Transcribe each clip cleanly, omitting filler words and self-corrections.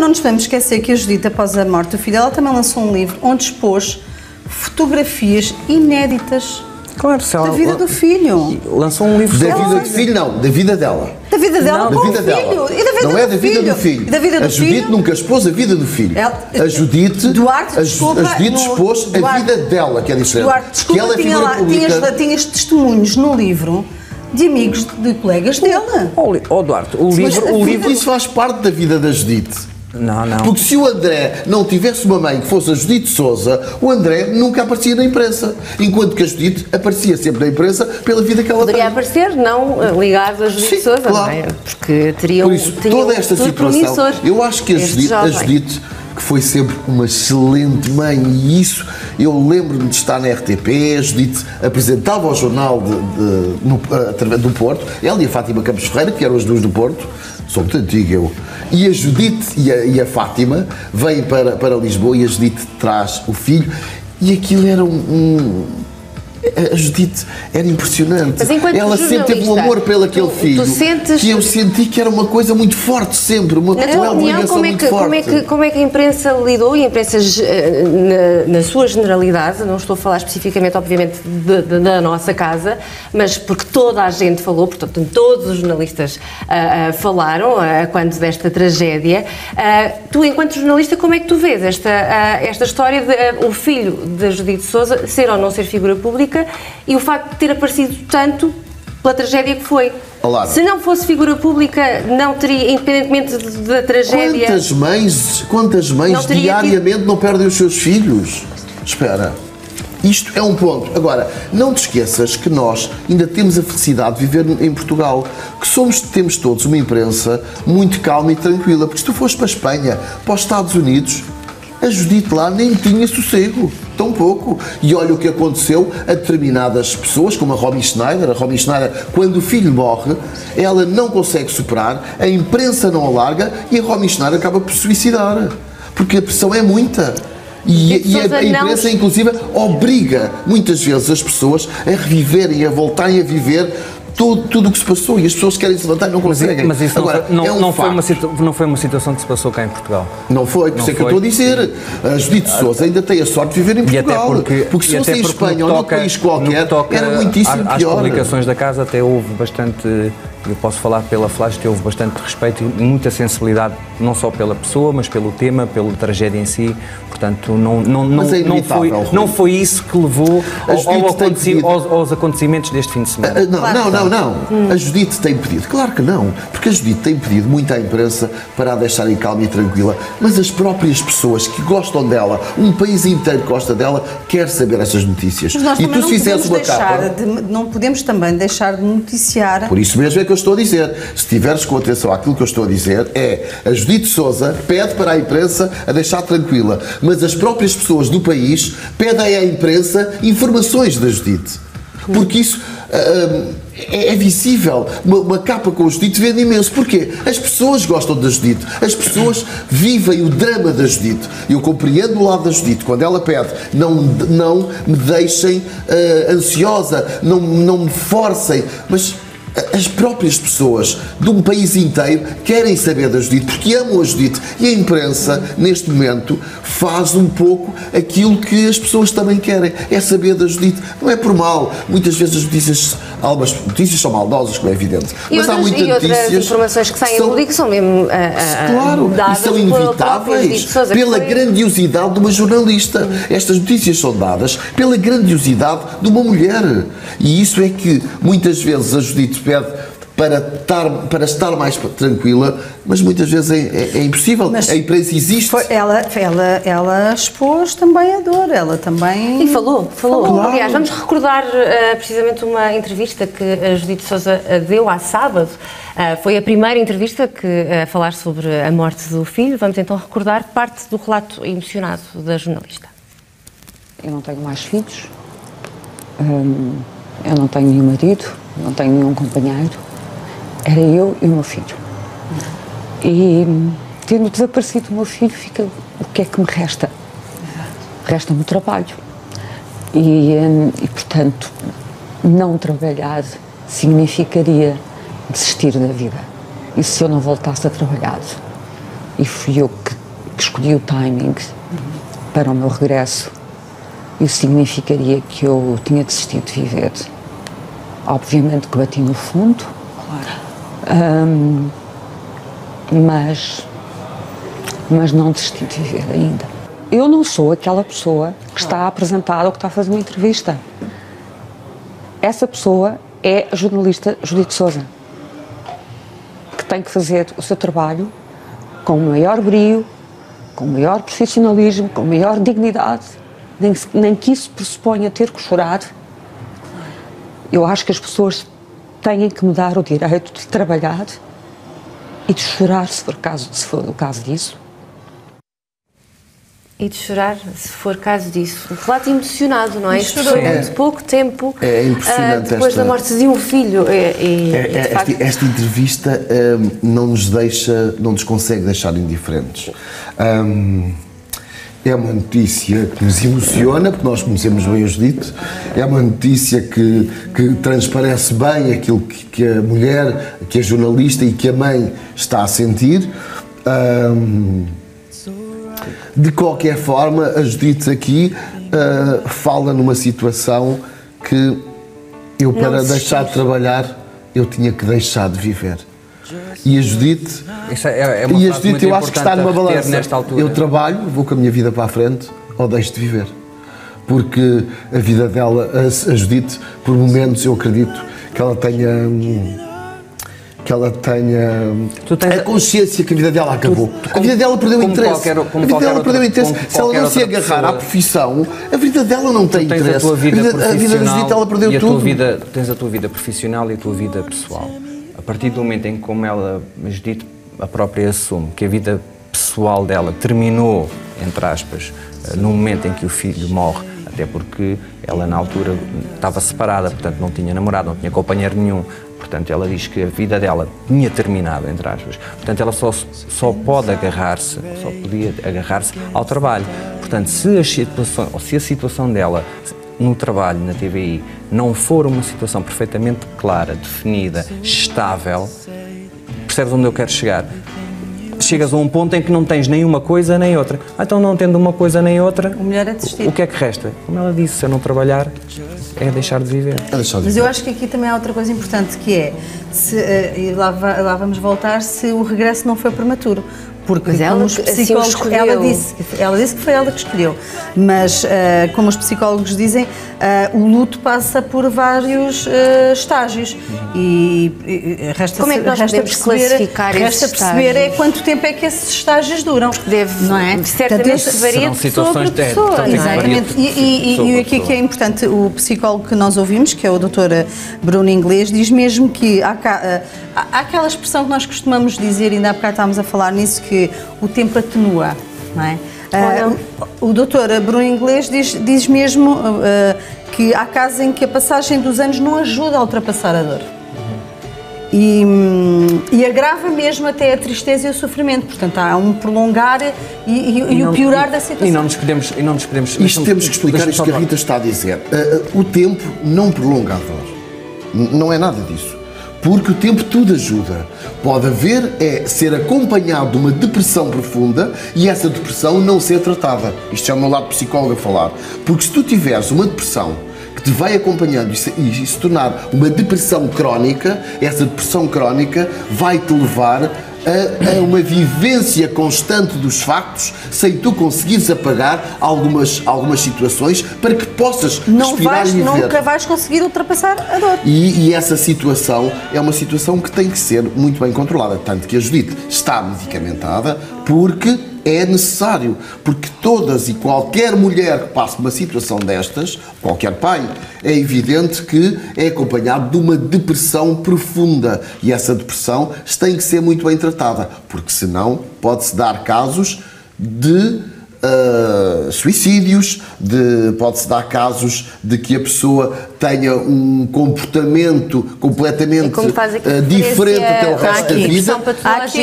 não nos podemos esquecer que a Judite, após a morte do filho, ela também lançou um livro onde expôs fotografias inéditas. Claro, da vida do filho. Lançou um livro da vida do filho, não, da vida dela. Da vida dela com o filho. E da vida não é da vida do filho. Da vida do a Judite filho? nunca expôs a vida do filho. A Judite expôs a vida dela, que é diferente. Duarte, desculpa, que ela é figura pública. tinhas testemunhos no livro de amigos, de colegas dela. Duarte, o livro... Isso faz parte da vida da Judite. Não. Porque se o André não tivesse uma mãe que fosse a Judite Sousa, o André nunca aparecia na imprensa. Enquanto que a Judite aparecia sempre na imprensa pela vida que ela Poderia tem. aparecer, não ligado a Judite Sousa, claro. não é? Porque teriam, por isso, toda esta situação, eu acho que a Judite, que foi sempre uma excelente mãe, e isso, eu lembro-me de estar na RTP, a Judite apresentava o jornal através do Porto, ela e a Fátima Campos Ferreira, que eram as duas do Porto, sou muito antigo eu, e a Judite e a Fátima vêm para Lisboa e a Judite traz o filho, e aquilo era a Judite era impressionante. Ela sempre teve um amor pelo aquele filho, que eu senti que era uma coisa muito forte sempre, uma ligação muito forte. Como é que a imprensa lidou, e a imprensa na sua generalidade, não estou a falar especificamente, obviamente, da nossa casa, mas porque toda a gente falou, portanto, todos os jornalistas falaram quando desta tragédia. Tu, enquanto jornalista, como é que tu vês esta história de o filho da Judite Sousa ser ou não ser figura pública, e o facto de ter aparecido tanto pela tragédia que foi? Olá. Se não fosse figura pública, não teria, independentemente da tragédia... Quantas mães diariamente não perdem os seus filhos? Espera, isto é um ponto. Agora, não te esqueças que nós ainda temos a felicidade de viver em Portugal, que temos todos uma imprensa muito calma e tranquila, porque se tu fores para a Espanha, para os Estados Unidos, a Judite lá nem tinha sossego, tão pouco. E olha o que aconteceu a determinadas pessoas, como a Romy Schneider. A Romy Schneider, quando o filho morre, ela não consegue superar, a imprensa não alarga e a Romy Schneider acaba por se suicidar, porque a pressão é muita. E a imprensa, inclusive, obriga muitas vezes as pessoas a reviverem, a voltarem a viver tudo o que se passou, e as pessoas querem se levantar e não conseguem. Mas isso agora, não foi uma situação que se passou cá em Portugal. Não foi, por isso é que eu estou a dizer. A Judite Sousa ainda tem a sorte de viver em Portugal. Porque se fosse em Espanha ou num país qualquer, era muitíssimo pior. Às publicações da casa até houve bastante, eu posso falar pela Flash, que houve bastante respeito e muita sensibilidade, não só pela pessoa, mas pelo tema, pela tragédia em si. Portanto, não foi isso que levou aos acontecimentos deste fim de semana. Não. A Judite tem pedido, claro que não, porque a Judite tem pedido muito à imprensa para a deixarem calma e tranquila, mas as próprias pessoas que gostam dela, um país inteiro que gosta dela, quer saber essas notícias. Mas nós e tu se fizeres uma capa... não podemos também deixar de noticiar... Por isso mesmo é que eu estou a dizer. Se tiveres com atenção àquilo que eu estou a dizer, a Judite Sousa pede para a imprensa a deixar tranquila, mas as próprias pessoas do país pedem à imprensa informações da Judite. Porque isso é visível. Uma capa com a Judite vende imenso. Porquê? As pessoas gostam da Judite. As pessoas vivem o drama da Judite. Eu compreendo o lado da Judite. Quando ela pede, não me deixem ansiosa, não me forcem. Mas as próprias pessoas de um país inteiro querem saber da Judite, porque amam a Judite, e a imprensa, neste momento, faz um pouco aquilo que as pessoas também querem, é saber da Judite. Não é por mal, muitas vezes algumas notícias são maldosas, como é evidente, mas há muitas notícias... outras informações que saem em público são mesmo dadas, e são inevitáveis pela grandiosidade de uma jornalista. Estas notícias são dadas pela grandiosidade de uma mulher, e isso é que muitas vezes a Judite pede para estar mais tranquila, mas muitas vezes é impossível. Mas a imprensa existe. Ela expôs também a dor, ela também... E falou. Claro. Aliás, vamos recordar precisamente uma entrevista que a Judite Sousa deu há sábado. Foi a primeira entrevista a falar sobre a morte do filho. Vamos então recordar parte do relato emocionado da jornalista. Eu não tenho mais filhos, eu não tenho nenhum marido, não tenho nenhum companheiro. Era eu e o meu filho. E tendo desaparecido o meu filho, o que é que me resta? Resta-me o trabalho. E, portanto, não trabalhar significaria desistir da vida. E se eu não voltasse a trabalhar? E fui eu que que escolhi o timing para o meu regresso, isso significaria que eu tinha desistido de viver. Obviamente que bati no fundo, mas não desisti de viver ainda. Eu não sou aquela pessoa que está a apresentar ou que está a fazer uma entrevista. Essa pessoa é a jornalista Judite Sousa, que tem que fazer o seu trabalho com o maior brio, com o maior profissionalismo, com a maior dignidade, nem que isso pressuponha ter que chorar. Eu acho que as pessoas têm que me dar o direito de trabalhar e de chorar, se for o caso disso. E de chorar, se for caso disso. Um relato emocionado, não é? Isto foi muito pouco tempo depois da morte de um filho. Esta entrevista não nos consegue deixar indiferentes. É uma notícia que nos emociona, porque nós conhecemos bem o Judite, é uma notícia que transparece bem aquilo que a mulher, que a jornalista e que a mãe está a sentir. De qualquer forma, a Judite aqui fala numa situação que eu, para deixar de trabalhar, eu tinha que deixar de viver. E a Judite, eu acho que está numa balança. Eu trabalho, vou com a minha vida para a frente, ou deixo de viver. Porque a vida dela, a Judite, por momentos eu acredito que ela tenha a consciência que a vida dela acabou. A vida dela perdeu interesse. Se ela não se agarrar à profissão, a vida dela não tem interesse. A vida da Judite, ela perdeu tudo. Tens a tua vida profissional e a tua vida pessoal. A partir do momento em que, como ela, a Judite, a própria assume que a vida pessoal dela terminou, entre aspas, no momento em que o filho morre, até porque ela na altura estava separada, portanto não tinha namorado, não tinha companheiro nenhum, portanto ela diz que a vida dela tinha terminado, entre aspas, portanto ela só pode agarrar-se, só podia agarrar-se ao trabalho. Portanto, se a situação dela no trabalho, na TVI, não for uma situação perfeitamente clara, definida, estável, percebes onde eu quero chegar? Chegas a um ponto em que não tens nem uma coisa nem outra. Então, não tendo uma coisa nem outra, o melhor é desistir. O que é que resta? Como ela disse, se eu não trabalhar, é deixar de viver. Mas eu acho que aqui também há outra coisa importante, que é, e lá vamos voltar, se o regresso não foi prematuro. Porque como os psicólogos, ela disse que foi ela que escolheu, mas como os psicólogos dizem, o luto passa por vários estágios e resta perceber quanto tempo é que esses estágios duram. Não é? Certamente varia de pessoa para pessoa. Exatamente. E aqui que é importante, o psicólogo que nós ouvimos, que é o Dr. Bruno Inglês, diz mesmo que há aquela expressão que nós costumamos dizer, ainda há bocado estávamos a falar nisso, que o tempo atenua, não é? O Dr. Bruno Inglês diz mesmo que há casos em que a passagem dos anos não ajuda a ultrapassar a dor. E agrava mesmo até a tristeza e o sofrimento. Portanto, há um prolongar e o piorar da situação. E não nos podemos... Isto temos que explicar isto que a Rita está a dizer. O tempo não prolonga a dor. Não é nada disso. Porque o tempo tudo ajuda. Pode haver ser acompanhado de uma depressão profunda e essa depressão não ser tratada. Isto é o meu lado psicólogo a falar. Porque se tu tiveres uma depressão que te vai acompanhando e se tornar uma depressão crónica, essa depressão crónica vai-te levar a uma vivência constante dos factos, sem tu conseguires apagar algumas situações para que possas respirar e viver. Nunca vais conseguir ultrapassar a dor. E essa situação é uma situação que tem que ser muito bem controlada. Tanto que a Judite está medicamentada porque é necessário. Porque todas e qualquer mulher que passe uma situação destas, qualquer pai, é evidente que é acompanhado de uma depressão profunda. E essa depressão tem que ser muito bem tratada. Porque senão pode-se dar casos de suicídios, pode-se dar casos de que a pessoa tenha um comportamento completamente diferente até o resto da vida.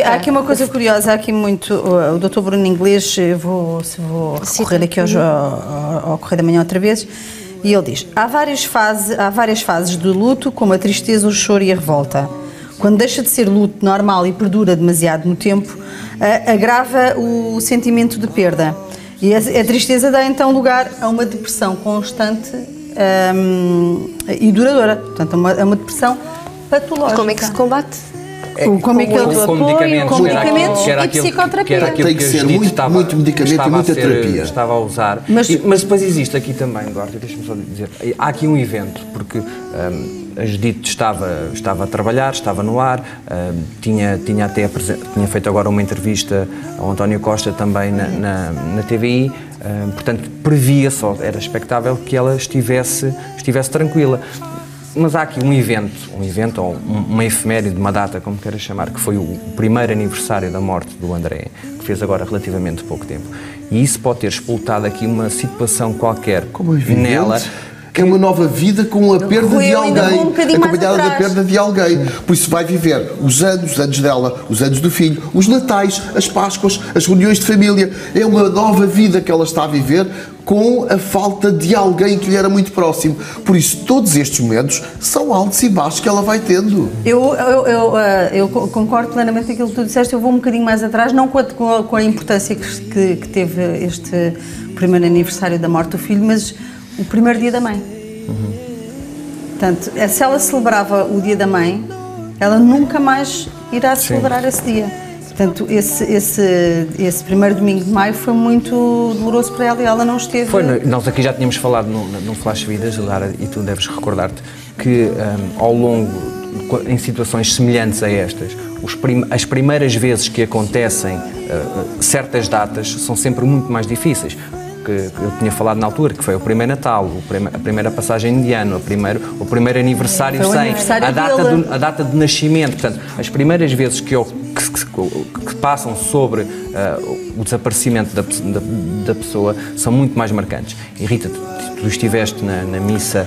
Há aqui uma coisa curiosa, há aqui muito, o Dr. Bruno Inglês, vou recorrer aqui ao Correio da Manhã outra vez, e ele diz, há várias fases do luto, como a tristeza, o choro e a revolta. quando deixa de ser luto normal e perdura demasiado no tempo, agrava o sentimento de perda. E a tristeza dá então lugar a uma depressão constante e duradoura. Portanto, é uma depressão patológica. Como é que se combate? Com medicamentos e psicoterapia. Tem que ser muito medicamento e muita terapia. Estava a usar. Mas depois existe aqui também, Duarte, deixa-me só dizer, há aqui um evento, porque a Judite estava a trabalhar, estava no ar, tinha feito agora uma entrevista ao António Costa também na TVI, portanto previa-se, era expectável que ela estivesse tranquila. Mas há aqui um evento ou uma efeméride, uma data, como queiras chamar, que foi o primeiro aniversário da morte do André, que fez agora relativamente pouco tempo. E isso pode ter expultado aqui uma situação qualquer nela. Que é uma nova vida com a perda de alguém, acompanhada da perda de alguém. Por isso vai viver os anos dela, os anos do filho, os natais, as Páscoas, as reuniões de família. É uma nova vida que ela está a viver com a falta de alguém que lhe era muito próximo. Por isso, todos estes momentos são altos e baixos que ela vai tendo. Eu concordo plenamente com aquilo que tu disseste. Eu vou um bocadinho mais atrás, não com a importância que teve este primeiro aniversário da morte do filho, mas o primeiro dia da mãe. Portanto, se ela celebrava o dia da mãe, ela nunca mais irá celebrar esse dia. Portanto, esse primeiro domingo de maio foi muito doloroso para ela e ela não esteve... Nós aqui já tínhamos falado no Flash Vidas, Lara, e tu deves recordar-te que ao longo, em situações semelhantes a estas, as primeiras vezes que acontecem certas datas são sempre muito mais difíceis. Que eu tinha falado na altura, que foi o primeiro Natal, a primeira passagem de ano, o primeiro aniversário a data de nascimento. Portanto, as primeiras vezes que passam sobre o desaparecimento da pessoa são muito mais marcantes. E Rita, tu estiveste na missa,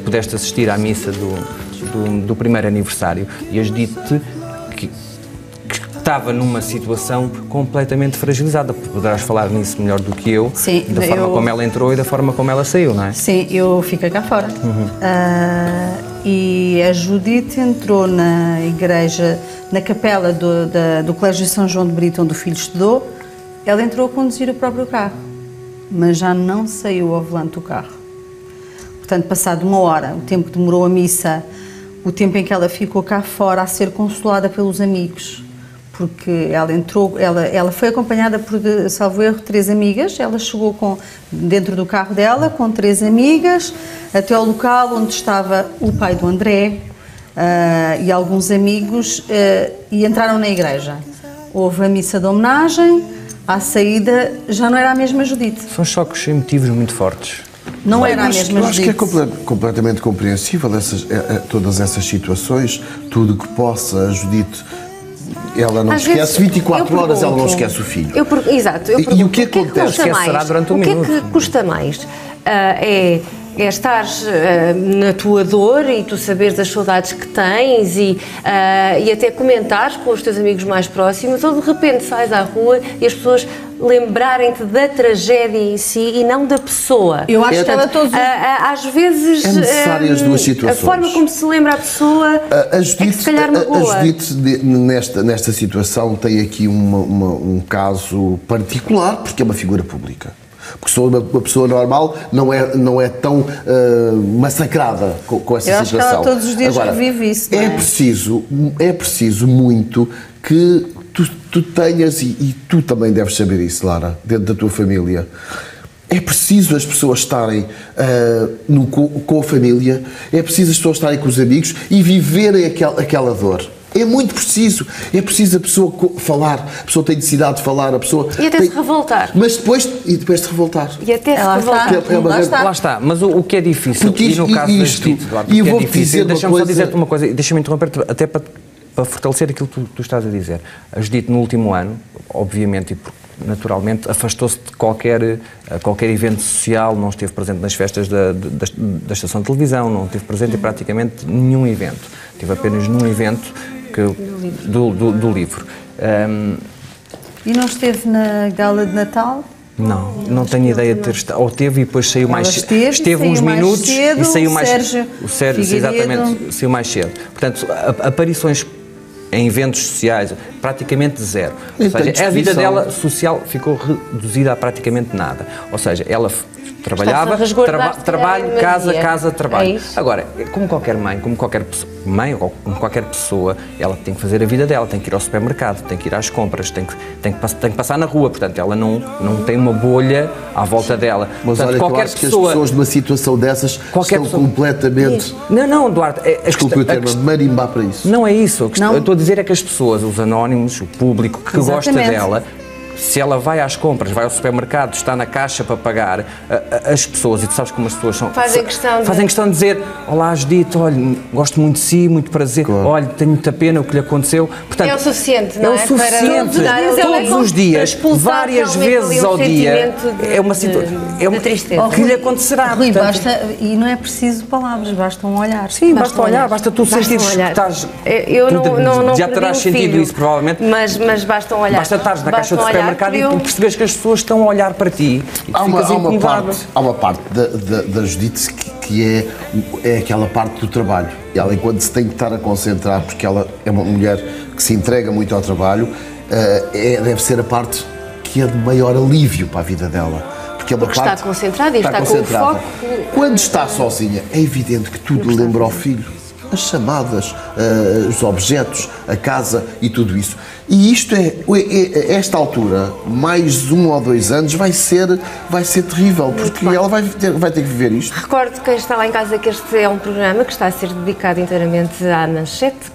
pudeste assistir à missa do primeiro aniversário e as dito-te que estava numa situação completamente fragilizada. Poderás falar nisso melhor do que eu, sim, da forma como ela entrou e da forma como ela saiu, não é? Sim, eu fiquei cá fora. E a Judite entrou na igreja, na capela do Colégio de São João de Brito, onde o filho estudou. Ela entrou a conduzir o próprio carro, mas já não saiu ao volante do carro. Portanto, passado uma hora, o tempo que demorou a missa, o tempo em que ela ficou cá fora a ser consolada pelos amigos, porque ela foi acompanhada por, salvo erro, 3 amigas. Ela chegou dentro do carro dela com 3 amigas até ao local onde estava o pai do André e alguns amigos e entraram na igreja. Houve a missa de homenagem, à saída já não era a mesma Judite. São choques emotivos muito fortes. Não era a mesma Judite. Eu acho que é completamente compreensível todas essas situações, tudo que possa a Judite... Ela não esquece, 24 horas ela não esquece o filho. Exato. E o que acontece? Esquecerá durante um minuto. O que é que custa mais? É estar na tua dor e tu saberes as saudades que tens e até comentares com os teus amigos mais próximos, ou de repente sais à rua e as pessoas lembrarem-te da tragédia em si e não da pessoa. Eu acho que ela todos... às vezes... É necessário as duas situações. A forma como se lembra a pessoa Judite, se calhar magoa. A Judite, nesta situação, tem aqui um caso particular, porque é uma figura pública. Porque sou uma pessoa normal, não é tão massacrada com essa situação. situação. Eu acho que ela todos os dias Agora, revive isso. É preciso muito que tu tenhas, e tu também deves saber isso, Lara, dentro da tua família. É preciso as pessoas estarem com a família, é preciso as pessoas estarem com os amigos e viverem aquela dor. É muito preciso. É preciso a pessoa falar, a pessoa tem necessidade de falar, a pessoa... E até se revoltar. Mas depois de revoltar. E até se revoltar. Lá está. Mas o que é difícil, e no caso da Judite, e eu vou dizer deixa-me só dizer-te uma coisa, deixa-me interromper até para fortalecer aquilo que tu estás a dizer. A Judite, no último ano, obviamente e naturalmente, afastou-se de qualquer evento social, não esteve presente nas festas da estação de televisão, não esteve presente em praticamente nenhum evento. Esteve apenas num evento do livro. E não esteve na gala de Natal? Não tenho ideia de ter estado. Ou teve e depois saiu mais cedo. Esteve uns minutos cedo, e saiu mais cedo. O Sérgio, exatamente, saiu mais cedo. Portanto, aparições em eventos sociais, praticamente zero. Ou seja, a vida dela social ficou reduzida a praticamente nada. Ou seja, ela trabalhava, trabalho, casa, trabalho. Agora, como qualquer mãe, como qualquer mãe ou como qualquer pessoa, ela tem que fazer a vida dela, tem que ir ao supermercado, tem que ir às compras, tem que passar na rua, portanto, ela não tem uma bolha à volta dela. Mas portanto, olha, qualquer eu acho que as pessoas numa situação dessas estão completamente... Não, Duarte... Desculpe o termo, marimbar para isso. Não é isso. Eu estou a dizer é que as pessoas, os anónimos, o público que gosta dela... Se ela vai às compras, vai ao supermercado, está na caixa para pagar, as pessoas, e tu sabes como as pessoas são... Fazem questão de dizer: olá, Judite, olha, gosto muito de si, muito prazer, claro. Olha, tenho muita pena o que lhe aconteceu. Portanto, é o suficiente, não é? É o suficiente. Todos os dias, várias vezes ao dia, é uma situação de tristeza. Que lhe acontecerá. Rui, basta, e não é preciso palavras, basta um olhar. Sim, basta olhar, basta tu sentires que estás... Eu não já terás sentido isso, provavelmente. Mas basta um olhar. Basta estares na caixa do supermercado e percebes que as pessoas estão a olhar para ti e há uma parte da Judite que é aquela parte do trabalho. Ela, enquanto se tem que estar a concentrar, porque ela é uma mulher que se entrega muito ao trabalho, deve ser a parte que é de maior alívio para a vida dela. Porque está concentrada e está com o foco. Quando está sozinha, é evidente que tudo lembra ao filho. As chamadas, os objetos, a casa e tudo isso. E isto esta altura, mais 1 ou 2 anos, vai ser terrível, porque ela vai ter que viver isto. Recordo quem está lá em casa que este é um programa que está a ser dedicado inteiramente à Manchete,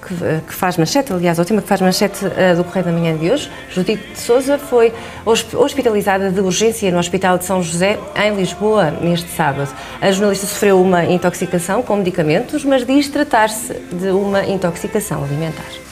que faz Manchete, aliás, ao tema que faz Manchete do Correio da Manhã de hoje. Judite de Sousa foi hospitalizada de urgência no Hospital de São José, em Lisboa, neste sábado. A jornalista sofreu uma intoxicação com medicamentos, mas diz tratar-se de uma intoxicação alimentar.